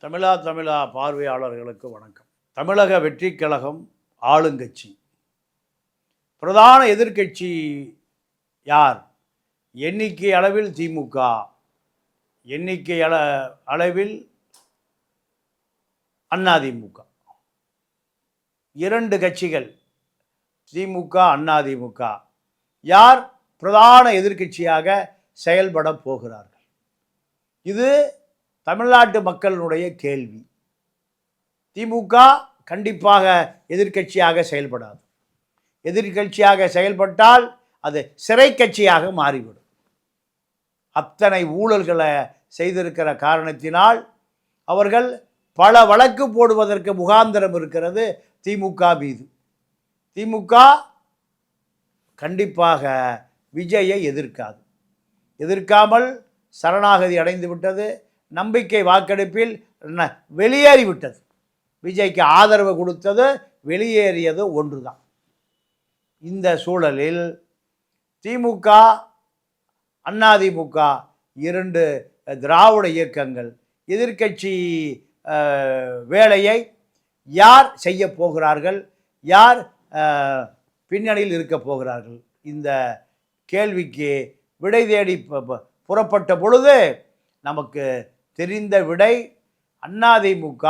தமிழா பார்வையாளர்களுக்கு வணக்கம். தமிழக வெற்றிக் கழகம் ஆளுங்கட்சி. பிரதான எதிர்க்கட்சி யார்? எண்ணிக்கை அளவில் திமுக, எண்ணிக்கை அளவில் அதிமுக. இரண்டு கட்சிகள், திமுக அதிமுக. யார் பிரதான எதிர்க்கட்சியாக செயல்பட போகிறார்கள்? இது தமிழ்நாட்டு மக்களினுடைய கேள்வி. திமுக கண்டிப்பாக எதிர்க்கட்சியாக செயல்படாது. எதிர்க்கட்சியாக செயல்பட்டால் அது சிறை கட்சியாக மாறிவிடும். அத்தனை ஊழல்களை செய்திருக்கிற காரணத்தினால் அவர்கள் பல வழக்கு போடுவதற்கு முகாந்திரம் இருக்கிறது திமுக மீது. திமுக கண்டிப்பாக விஜயை எதிர்க்காது. எதிர்க்காமல் சரணாகதி அடைந்து விட்டது. நம்பிக்கை வாக்கெடுப்பில் வெளியேறிவிட்டது. விஜய்க்கு ஆதரவு கொடுத்தது, வெளியேறியது ஒன்றுதான். இந்த சூழலில் திமுக அதிமுக இரண்டு திராவிட இயக்கங்கள் எதிர்க்கட்சி வேலையை யார் செய்ய போகிறார்கள், யார் பின்னணியில் இருக்க போகிறார்கள்? இந்த கேள்விக்கு விடை தேடி புறப்பட்ட பொழுது நமக்கு தெரிந்த விடை அதிமுக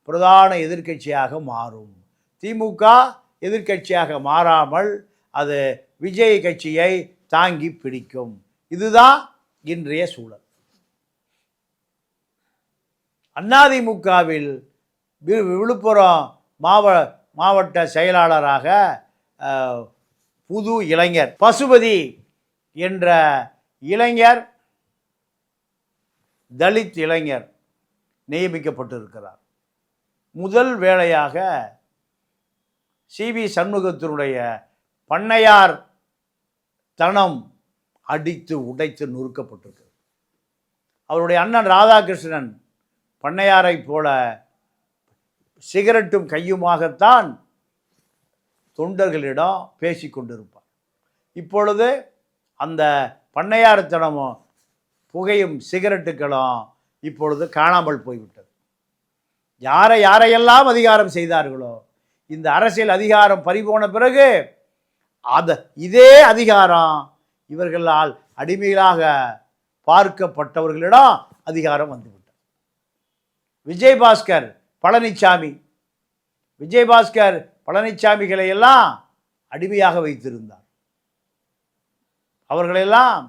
பிரதான எதிர்க்கட்சியாக மாறும். திமுக எதிர்க்கட்சியாக மாறாமல் அது விஜய் கட்சியை தாங்கி பிடிக்கும். இதுதான் இன்றைய சூழல். அதிமுகவில் விழுப்புரம் மாவட்ட செயலாளராக புது இளைஞர் பசுபதி என்ற இளைஞர், தலித் இளைஞர் நியமிக்கப்பட்டிருக்கிறார். முதல் வேளையாக சிவி சண்முகத்தினுடைய பண்ணையார் தனம் அடித்து உடைத்து நொறுக்கப்பட்டிருக்கிறது. அவருடைய அண்ணன் ராதாகிருஷ்ணன் பண்ணையாரை போல சிகரெட்டும் கையுமாகத்தான் தொண்டர்களிடம் பேசி கொண்டிருப்பார். இப்பொழுது அந்த பண்ணையார்த்தனமும் புகையும் சிகரெட்டுகளும் இப்பொழுது காணாமல் போய்விட்டது. யாரையெல்லாம் அதிகாரம் செய்தார்களோ, இந்த அரசியல் அதிகாரம் பறிபோன பிறகு இதே அதிகாரம் இவர்களால் அடிமைகளாக பார்க்கப்பட்டவர்களிடம் அதிகாரம் வந்துவிட்டது. விஜயபாஸ்கர் பழனிசாமிகளை எல்லாம் அடிமையாக வைத்திருந்தார். அவர்களெல்லாம்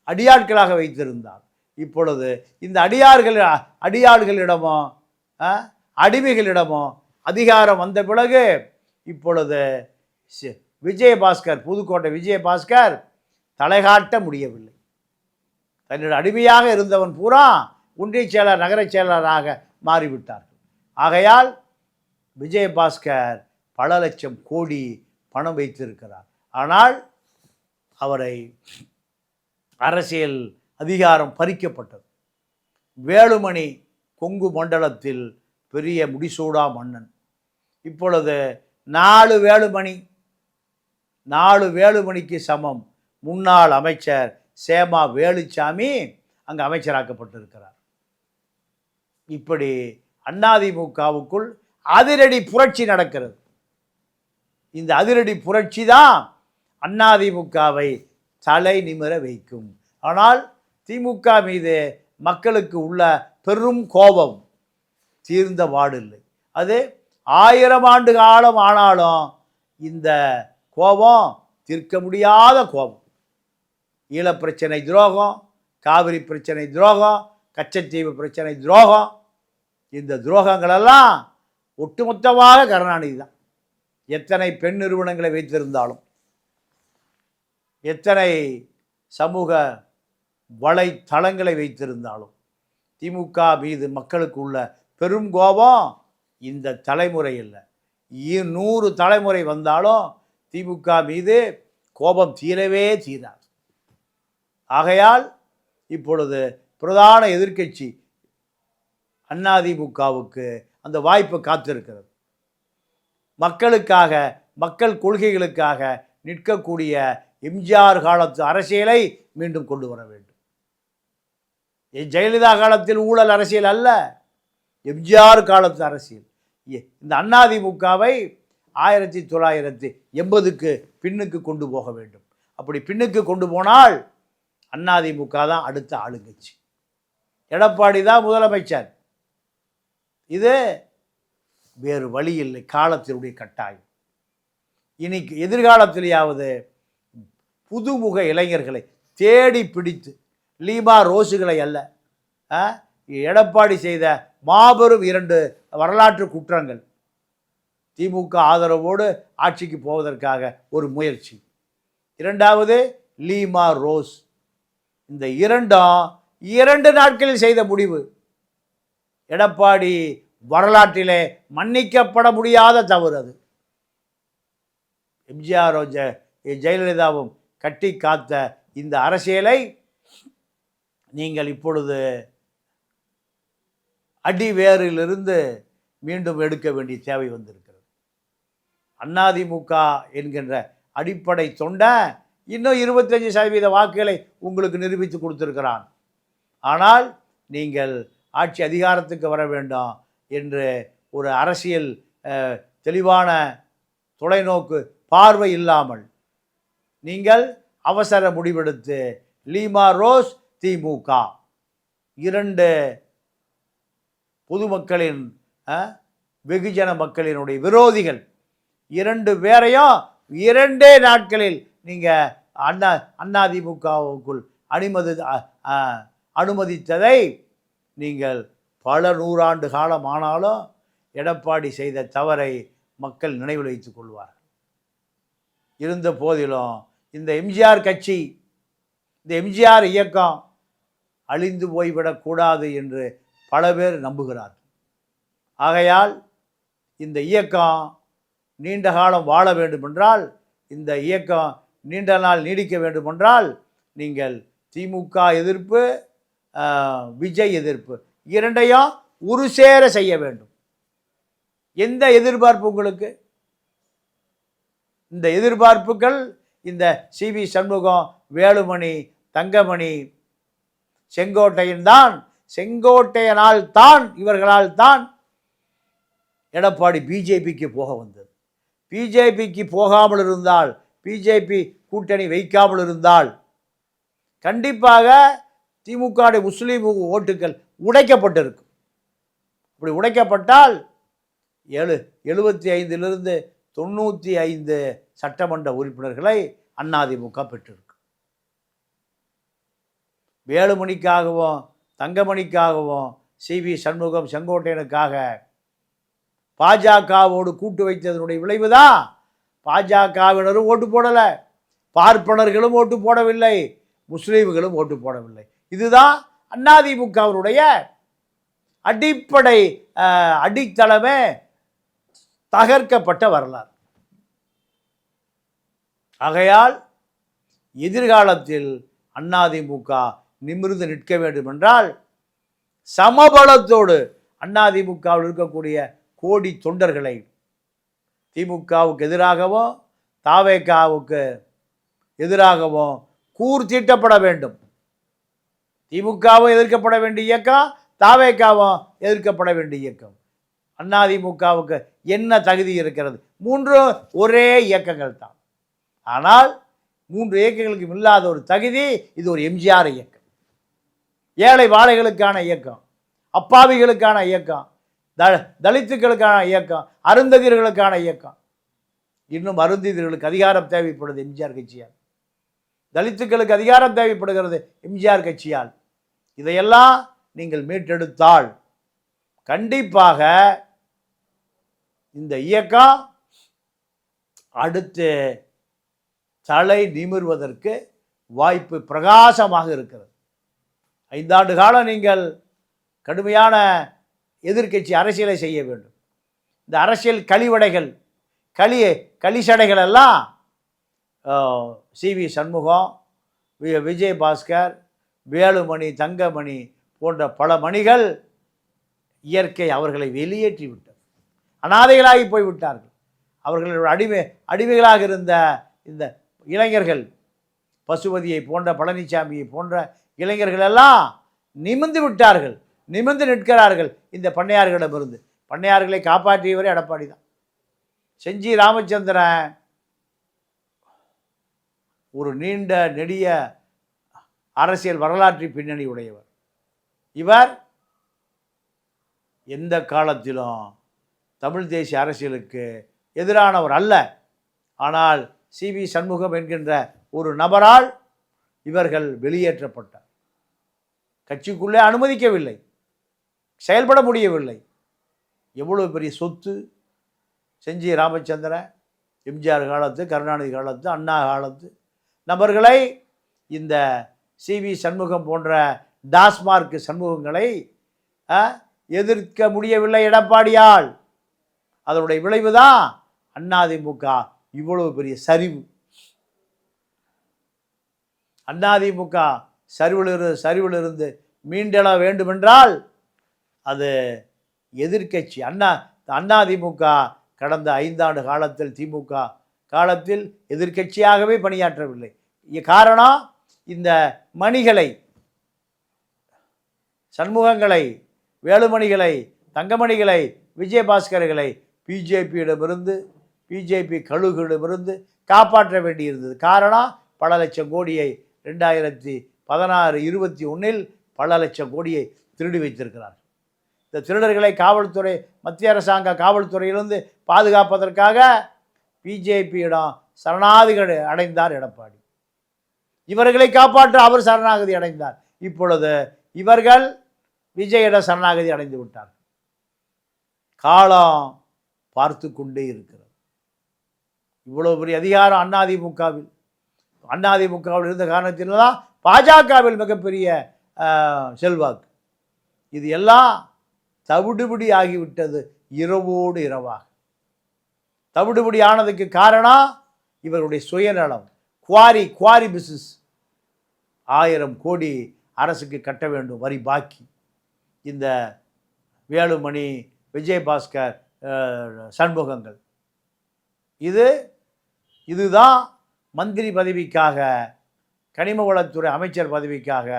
அடியாட்களாக வைத்திருந்தார். இப்பொழுது இந்த அடியாள்களிடமோ அடிமைகளிடமோ அதிகாரம் வந்த பிறகு இப்பொழுது புதுக்கோட்டை விஜயபாஸ்கர் தலைகாட்ட முடியவில்லை. தன்னுடைய அடிமையாக இருந்தவன் பூரா ஒன்றிய செயலர், நகர செயலராக மாறிவிட்டார்கள். ஆகையால் விஜயபாஸ்கர் பல லட்சம் கோடி பணம் வைத்திருக்கிறார். ஆனால் அவரை அரசியல் அதிகாரம் பறிக்கப்பட்டது. வேலுமணி கொங்கு மண்டலத்தில் பெரிய முடிசூடா மன்னன். இப்பொழுது 4 வேலுமணிக்கு சமம் முன்னாள் அமைச்சர் சேமா வேலுச்சாமி அங்கு அமைச்சராக்கப்பட்டிருக்கிறார். இப்படி அதிமுகவுக்குள் அதிரடி புரட்சி நடக்கிறது. இந்த அதிரடி புரட்சி தான் அதிமுகவை தலை நிமிர வைக்கும். ஆனால் திமுக மீது மக்களுக்கு உள்ள பெரும் கோபம் தீர்ந்த பாடில்லை. அது 1000 ஆண்டு காலம் ஆனாலும் இந்த கோபம் தீர்க்க முடியாத கோபம். ஈழப்பிரச்சனை துரோகம், காவிரி பிரச்சனை துரோகம், கச்சத்தீவு பிரச்சனை துரோகம், இந்த துரோகங்களெல்லாம் ஒட்டுமொத்தமாக கருணாநிதி தான். எத்தனை பெண் நிறுவனங்களை வைத்திருந்தாலும், எத்தனை சமூக வலைத்தளங்களை வைத்திருந்தாலும், திமுக மீது மக்களுக்கு உள்ள பெரும் கோபம் இந்த தலைமுறை இல்லை. 100 தலைமுறை வந்தாலும் திமுக மீது கோபம் தீரவே தீராது. ஆகையால் இப்பொழுது பிரதான எதிர்க்கட்சி அதிமுகவுக்கு அந்த வாய்ப்பு காத்திருக்கிறது. மக்களுக்காக, மக்கள் கொள்கைகளுக்காக நிற்கக்கூடிய எம்ஜிஆர் காலத்து அரசியலை மீண்டும் கொண்டு வர வேண்டும். ஜெயலலிதா காலத்தில் ஊழல் அரசியல் அல்ல, எம்ஜிஆர் காலத்து அரசியல். இந்த அதிமுகவை 1980க்கு பின்னுக்கு கொண்டு போக வேண்டும். அப்படி பின்னுக்கு கொண்டு போனால் அதிமுக தான் அடுத்த ஆளுங்கட்சி, எடப்பாடி தான் முதலமைச்சர். இது வேறு வழி இல்லை, காலத்தினுடைய கட்டாயம். இன்னைக்கு எதிர்காலத்திலேயாவது புதுமுக இளைஞர்களை தேடி பிடித்து, லீமா ரோஸுகளை அல்ல, எடப்பாடி செய்த மாபெரும் 2 வரலாற்று குற்றங்கள், திமுக ஆதரவோடு ஆட்சிக்கு போவதற்காக ஒரு முயற்சி, 2வது லீமா ரோஸ். இந்த 2 நாட்களில் செய்த முடிவு எடப்பாடி வரலாற்றிலே மன்னிக்கப்பட முடியாத தவறு. அது எம்ஜிஆரும் ஜெயலலிதாவும் கட்டி காத்த இந்த அரசியலை நீங்கள் இப்பொழுது அடிவேரிலிருந்து மீண்டும் எடுக்க வேண்டிய தேவை வந்திருக்கிறது. அதிமுக என்கின்ற அடிப்படை தொண்டை இன்னும் 25% வாக்குகளை உங்களுக்கு நிரூபித்து கொடுத்திருக்கிறான். ஆனால் நீங்கள் ஆட்சி அதிகாரத்துக்கு வர வேண்டும் என்று ஒரு அரசியல் தெளிவான தொலைநோக்கு பார்வை இல்லாமல் நீங்கள் அவசர முடிவெடுத்து லீமா ரோஸ் திமுக 2 பொதுமக்களின் வெகுஜன மக்களினுடைய விரோதிகள் 2 பேரையும் 2 நாட்களில் நீங்கள் அதிமுகவுக்குள் அனுமதித்ததை நீங்கள் பல 100 ஆண்டு காலம் ஆனாலும் எடப்பாடி செய்த தவறை மக்கள் நினைவில் வைத்துக் கொள்வார்கள். இருந்த போதிலும் இந்த எம்ஜிஆர் கட்சி, இந்த எம்ஜிஆர் இயக்கம் அழிந்து போய்விடக்கூடாது என்று பல பேர் நம்புகிறார்கள். ஆகையால் இந்த இயக்கம் நீண்ட காலம் வாழ வேண்டுமென்றால், இந்த இயக்கம் நீண்ட நாள் நீடிக்க வேண்டுமென்றால், நீங்கள் திமுக எதிர்ப்பு, விஜய் எதிர்ப்பு 2ஐயும் ஒரு சேர செய்ய வேண்டும். எந்த எதிர்பார்ப்பு உங்களுக்கு? இந்த எதிர்பார்ப்புகள் இந்த சிவி சண்முகம், வேலுமணி, தங்கமணி, செங்கோட்டையனால் தான் இவர்களால் தான் எடப்பாடி பிஜேபிக்கு போக வந்தது. பிஜேபிக்கு போகாமல் இருந்தால், பிஜேபி கூட்டணி வைக்காமல் இருந்தால் கண்டிப்பாக திமுக முஸ்லீம் ஓட்டுகள் உடைக்கப்பட்டிருக்கும். இப்படி உடைக்கப்பட்டால் 75லிருந்து 95 சட்டமன்ற உறுப்பினர்களை அதிமுக பெற்றிருக்கு. வேலுமணிக்காகவும் தங்கமணிக்காகவும் சிவி சண்முகம், செங்கோட்டையனுக்காக பாஜகவோடு கூட்டு வைத்ததனுடைய விளைவுதான் பாஜகவினரும் ஓட்டு போடலை, பார்ப்பனர்களும் ஓட்டு போடவில்லை, முஸ்லீம்களும் ஓட்டு போடவில்லை. இதுதான் அதிமுகவினுடைய அடிப்படை அடித்தளமே தகர்க்கப்பட்ட வரலாறு. ஆகையால் எதிர்காலத்தில் அதிமுக நிமிர்ந்து நிற்க வேண்டும் என்றால் சமபலத்தோடு அதிமுகவில் இருக்கக்கூடிய கோடி தொண்டர்களை திமுகவுக்கு எதிராகவும் தாவேகாவுக்கு எதிராகவும் கூர்த்தீட்டப்பட வேண்டும். திமுகவும் எதிர்க்கப்பட வேண்டிய இயக்கம், தாவேகாவும் எதிர்க்கப்பட வேண்டிய இயக்கம். அதிமுகவுக்கு என்ன தகுதி இருக்கிறது? 3 ஒரே இயக்கங்கள் தான். ஆனால் 3 இயக்கங்களுக்கு இல்லாத ஒரு தகுதி இது ஒரு எம்ஜிஆர் இயக்கம். ஏழை வாழைகளுக்கான இயக்கம், அப்பாவிகளுக்கான இயக்கம், தலித்துக்களுக்கான இயக்கம், அருந்ததியர்களுக்கான இயக்கம். இன்னும் அருந்ததியர்களுக்கு அதிகாரம் தேவைப்படுது எம்ஜிஆர் கட்சியால், தலித்துக்களுக்கு அதிகாரம் தேவைப்படுகிறது எம்ஜிஆர் கட்சியால். இதையெல்லாம் நீங்கள் மீட்டெடுத்தால் கண்டிப்பாக இந்த இயக்கம் அடுத்து தலை நிமிர்வதற்கு வாய்ப்பு பிரகாசமாக இருக்கிறது. 5 ஆண்டு காலம் நீங்கள் கடுமையான எதிர்க்கட்சி அரசியலை செய்ய வேண்டும். இந்த அரசியல் கழிவடைகள், களிசடைகள் எல்லாம் சிவி சண்முகம், விஜயபாஸ்கர், வேலுமணி, தங்கமணி போன்ற பல மணிகள் இயற்கை அவர்களை வெளியேற்றி விட்டது. அனாதைகளாகி போய்விட்டார்கள். அவர்களுடைய அடிமைகளாக இருந்த இந்த இளைஞர்கள், பசுபதியை போன்ற, பழனிசாமியை போன்ற இளைஞர்கள் எல்லாம் நிமிர்ந்து விட்டார்கள். நிமிர்ந்து நிற்கிறார்கள் இந்த பண்ணையார்களிடமிருந்து. பண்ணையார்களை காப்பாற்றியவரே எடப்பாடி தான். செஞ்சி ராமச்சந்திரன் ஒரு நீண்ட நெடிய அரசியல் வரலாற்று பின்னணி உடையவர். இவர் எந்த காலத்திலும் தமிழ் தேசிய அரசியலுக்கு எதிரானவர் அல்ல. ஆனால் சி.வி. சண்முகம் என்கின்ற ஒரு நபரால் இவர்கள் வெளியேற்றப்பட்டார். கட்சிக்குள்ளே அனுமதிக்கவில்லை, செயல்பட முடியவில்லை. எவ்வளவு பெரிய சொத்து செஞ்சி ராமச்சந்திரன், எம்ஜிஆர் காலத்து, கருணாநிதி காலத்து, அண்ணா காலத்து நபர்களை இந்த சி.வி. சண்முகம் போன்ற டாஸ்மார்க் சண்முகங்களை எதிர்க்க முடியவில்லை எடப்பாடியால். அதனுடைய விளைவு தான் அதிமுக இவ்வளவு பெரிய சரிவு. அதிமுக சரிவிலிருந்து மீண்டெழ வேண்டுமென்றால் அது எதிர்க்கட்சி அதிமுக கடந்த 5 ஆண்டு காலத்தில் திமுக காலத்தில் எதிர்க்கட்சியாகவே பணியாற்றவில்லை. காரணம், இந்த மணிகளை, சண்முகங்களை, வேலுமணிகளை, தங்கமணிகளை, விஜயபாஸ்கர்களை பிஜேபி கழுகுகளிடமிருந்து காப்பாற்ற வேண்டியிருந்தது. காரணம், பல லட்சம் கோடியை 2016-21 பல லட்சம் கோடியை திருடி வைத்திருக்கிறார். இந்த திருடர்களை காவல்துறை, மத்திய அரசாங்க காவல்துறையிலிருந்து பாதுகாப்பதற்காக பிஜேபியிடம் சரணாகதி அடைந்தார் எடப்பாடி. இவர்களை காப்பாற்ற அவர் சரணாகதி அடைந்தார். இப்பொழுது இவர்கள் விஜயிடம் சரணாகதி அடைந்து விட்டார். காலம் பார்த்து கொண்டே இருக்கிறது. இவ்வளவு பெரிய அதிகாரம் அதிமுகவில் இருந்த காரணத்தினால்தான் பாஜகவில் மிகப்பெரிய செல்வாக்கு. இது எல்லாம் தவிடுபடி ஆகிவிட்டது இரவோடு இரவாக. தவிடுபடி ஆனதுக்கு காரணம் இவருடைய சுயநலம். Quarry business. 1000 கோடி அரசுக்கு கட்ட வேண்டும் வரி பாக்கி. இந்த வேலுமணி, விஜயபாஸ்கர், சண்முகங்கள், இதுதான் மந்திரி பதவிக்காக, கனிம வளத்துறை அமைச்சர் பதவிக்காக.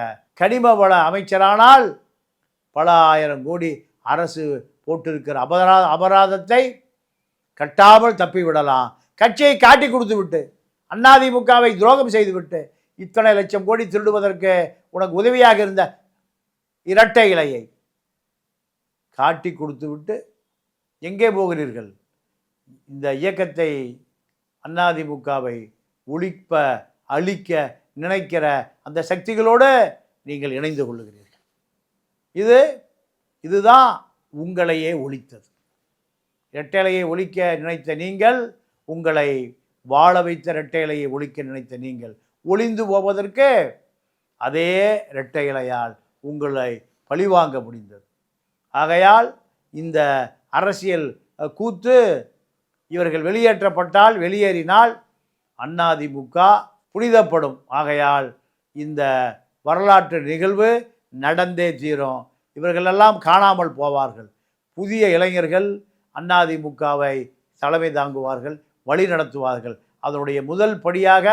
கனிம வள அமைச்சரானால் பல 1000 கோடி அரசு போட்டிருக்கிற அபராதத்தை கட்டாமல் தப்பிவிடலாம். கட்சியை காட்டி கொடுத்து விட்டு, அதிமுகவை துரோகம் செய்துவிட்டு, இத்தனை லட்சம் கோடி திருடுவதற்கு உனக்கு உதவியாக இருந்த இரட்டை இலையை காட்டி கொடுத்து விட்டு எங்கே போகிறீர்கள்? இந்த இயக்கத்தை, அதிமுகவை அழிக்க நினைக்கிற அந்த சக்திகளோடு நீங்கள் இணைந்து கொள்ளுகிறீர்கள். இதுதான் உங்களையே ஒழித்தது. இரட்டைலையை ஒழிக்க நினைத்த நீங்கள், உங்களை வாழ வைத்த இரட்டைலையை ஒழிக்க நினைத்த நீங்கள் ஒளிந்து போவதற்கு அதே இரட்டை இலையால் உங்களை பழிவாங்க முடிந்தது. ஆகையால் இந்த அரசியல் கூத்து, இவர்கள் வெளியேறினால் அதிமுக புனிதப்படும். ஆகையால் இந்த வரலாற்று நிகழ்வு நடந்தே தீரும். இவர்களெல்லாம் காணாமல் போவார்கள். புதிய இளைஞர்கள் அதிமுகவை தலைமை தாங்குவார்கள், வழி நடத்துவார்கள். அதனுடைய முதல் படியாக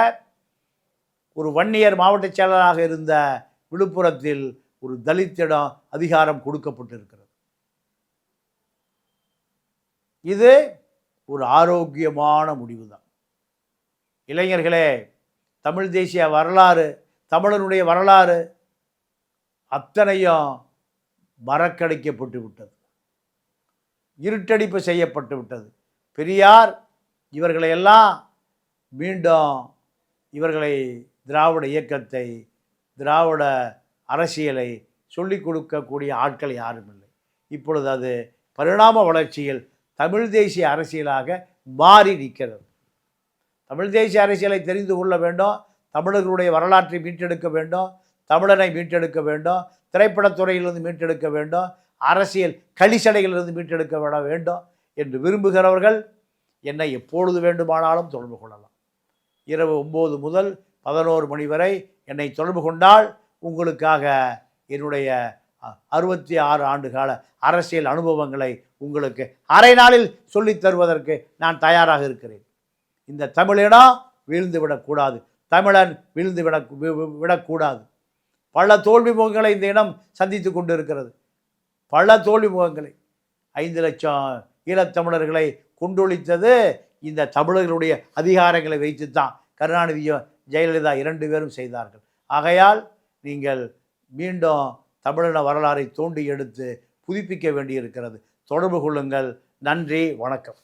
ஒரு வன்னியர் மாவட்ட செயலராக இருந்த விழுப்புரத்தில் ஒரு தலித்திடம் அதிகாரம் கொடுக்கப்பட்டிருக்கிறது. இது ஒரு ஆரோக்கியமான முடிவு தான். இளைஞர்களே, தமிழ் தேசிய வரலாறு, தமிழனுடைய வரலாறு அத்தனையும் மறக்கடிக்கப்பட்டு விட்டது, இருட்டடிப்பு செய்யப்பட்டு விட்டது. பெரியார் இவர்களையெல்லாம் மீண்டும் திராவிட இயக்கத்தை, திராவிட அரசியலை சொல்லிக் கொடுக்கக்கூடிய ஆட்கள் யாரும் இல்லை. இப்பொழுது அது பரிணாம வளர்ச்சியில் தமிழ் தேசிய அரசியலாக மாறி நிற்கிறது. தமிழ் தேசிய அரசியலை தெரிந்து கொள்ள வேண்டும், தமிழர்களுடைய வரலாற்றை மீட்டெடுக்க வேண்டும், தமிழனை மீட்டெடுக்க வேண்டும், திரைப்படத்துறையிலிருந்து மீட்டெடுக்க வேண்டும், அரசியல் களிசடைகளிலிருந்து மீட்டெடுக்க வேண்டும் என்று விரும்புகிறவர்கள் என்னை எப்பொழுது வேண்டுமானாலும் தொடர்பு கொள்ளலாம். இரவு 9 முதல் 11 மணி வரை என்னை தொடர்பு கொண்டால் உங்களுக்காக என்னுடைய 66 ஆண்டு கால அரசியல் அனுபவங்களை உங்களுக்கு அரை நாளில் சொல்லித் தருவதற்கு நான் தயாராக இருக்கிறேன். இந்த தமிழினம் வீழ்ந்து விடக்கூடாது, தமிழன் விடக்கூடாது. பல தோல்வி முகங்களை இந்த இனம் சந்தித்து கொண்டு இருக்கிறது. பல தோல்வி முகங்களை 5 லட்சம் ஈழத்தமிழர்களை கொண்டொழித்தது இந்த தமிழர்களுடைய அதிகாரங்களை வைத்து தான் கருணாநிதியும் ஜெயலலிதா 2 பேரும் செய்தார்கள். ஆகையால் நீங்கள் மீண்டும் தமிழின வரலாறை தோண்டி எடுத்து புதுப்பிக்க வேண்டியிருக்கிறது. தொடர்பு கொள்ளுங்கள். நன்றி, வணக்கம்.